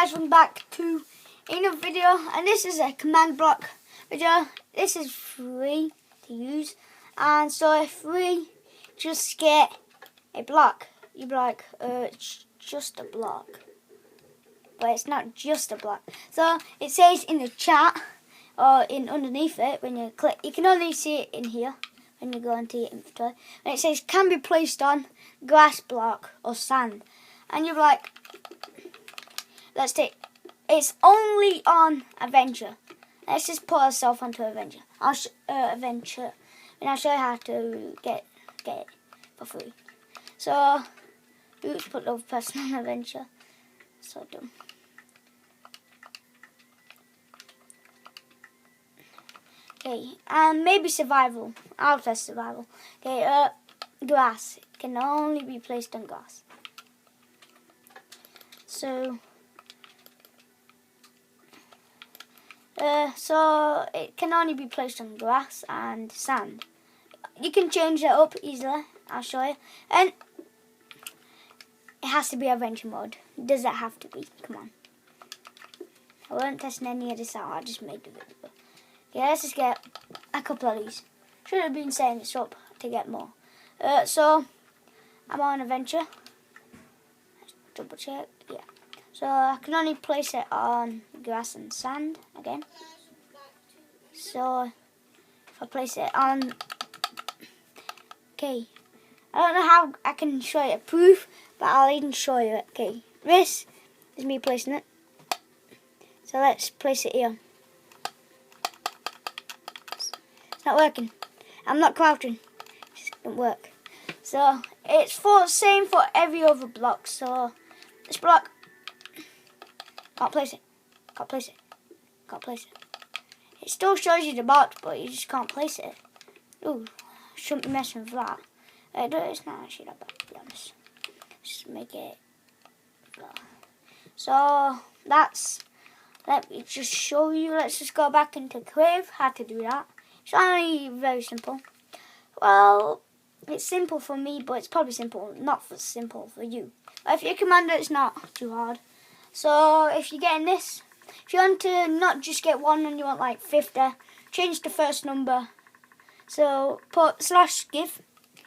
guys, welcome back to another video, and this is a command block video. This is free to use, and so if we just get a block, you'd be like, it's just a block, but it's not just a block. So it says in the chat or in underneath it when you click, you can only see it in here when you go into your inventory, and it says can be placed on grass block or sand, and you're like, let's take, it's only on Adventure. Let's just put ourselves onto Adventure. Adventure, and I'll show you how to get it for free. So, oops, put the person on Adventure. So dumb. Okay, and maybe survival. I'll test survival. Okay, grass. It can only be placed on grass. So it can only be placed on grass and sand. You can change that up easily. I'll show you. And it has to be adventure mode. Does it have to be? Come on. I wasn't testing any of this out. I just made the video. Okay, let's just get a couple of these. Should have been setting this up to get more. So I'm on adventure. Let's double check. Yeah. So I can only place it on grass and sand again. So if I place it on, okay, I don't know how I can show you a proof, but I'll even show you it. Okay, this is me placing it. So let's place it here. It's not working. I'm not crouching. It just didn't work. So it's same for every other block. So this block, can't place it. Can't place it. Can't place it. It still shows you the box, but you just can't place it. Ooh, shouldn't be messing with that. It's not actually that bad, to be honest. Just make it. So that's. Let me just show you. Let's just go back into Crave. How to do that? It's only very simple. Well, it's simple for me, but it's probably not simple for you. But if you're a commander, it's not too hard. So if you're getting this, if you want to not just get one and you want like 50, change the first number. So put /give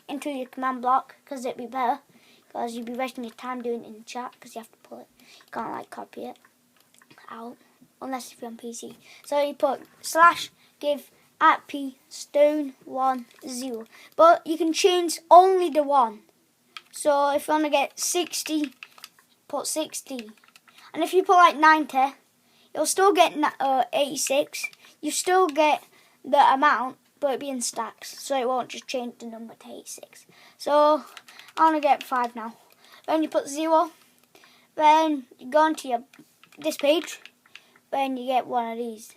into your command block because it'd be better. Because you'd be wasting your time doing it in the chat because you have to put it. You can't like copy it out unless if you're on PC. So you put /give at p_stone10. But you can change only the one. So if you want to get 60, put 60. And if you put like 90, you'll still get 86. You still get the amount, but it'll be in stacks. So it won't just change the number to 86. So I want to get 5 now. Then you put 0. Then you go onto this page. Then you get one of these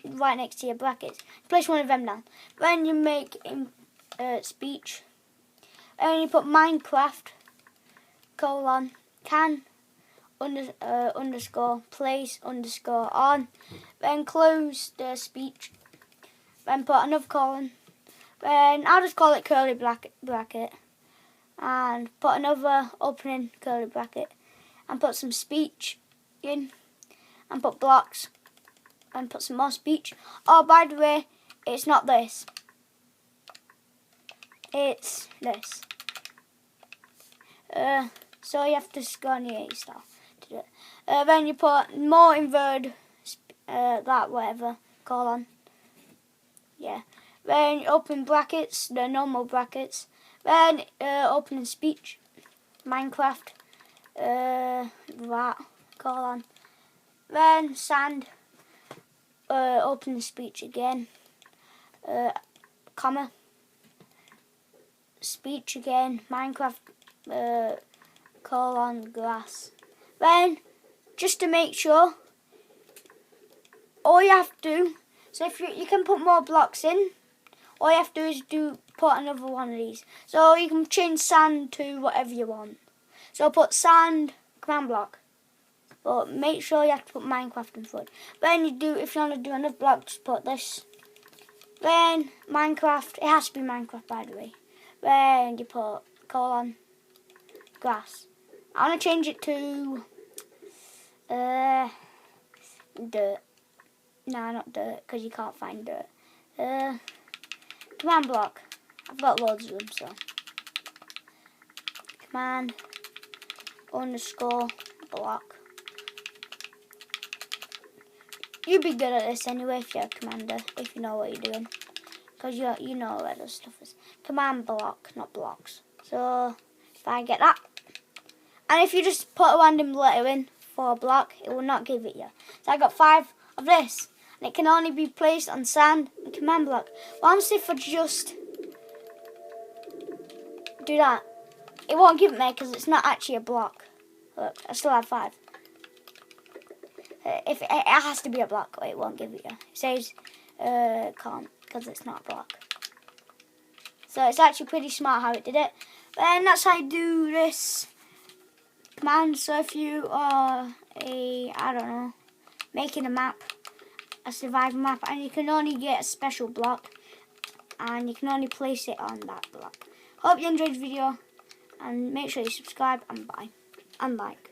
right next to your brackets. Place one of them down. Then you make speech. And you put Minecraft can underscore place underscore on, then close the speech, then put another colon, then I'll just call it curly bracket, and put another opening curly bracket, and put some speech in, and put blocks, and put some more speech. Oh, by the way, it's not this, it's this. So you have to go on your A star to do it. Then you put more inverted, that whatever, colon. Yeah. Then you open brackets, the normal brackets. Then opening speech, Minecraft, that, colon. Then sand, opening speech again, comma, speech again, Minecraft, colon grass. Then just to make sure, all you have to do, so if you can put more blocks in, all you have to do is put another one of these. So you can change sand to whatever you want. So put sand command block, but make sure you have to put Minecraft in front. Then if you want to do another block, just put this. Then Minecraft, it has to be Minecraft by the way. Then you put colon grass. I want to change it to Dirt. No, not dirt, because you can't find dirt. Command block. I've got loads of them, so. Command underscore block. You'd be good at this anyway if you're a commander, if you know what you're doing. Because you know where the stuff is. Command block, not blocks. So, if I get that. And if you just put a random letter in for a block, it will not give it you. So I got 5 of this. And it can only be placed on sand and command block. Once if I just do that, it won't give it me because it's not actually a block. Look, I still have 5. If it has to be a block, or it won't give it you. It says can't because it's not a block. So it's actually pretty smart how it did it. And that's how you do this command. So if you are making a map, a survival map, and you can only get a special block, and you can only place it on that block. Hope you enjoyed the video, and make sure you subscribe and bye and like.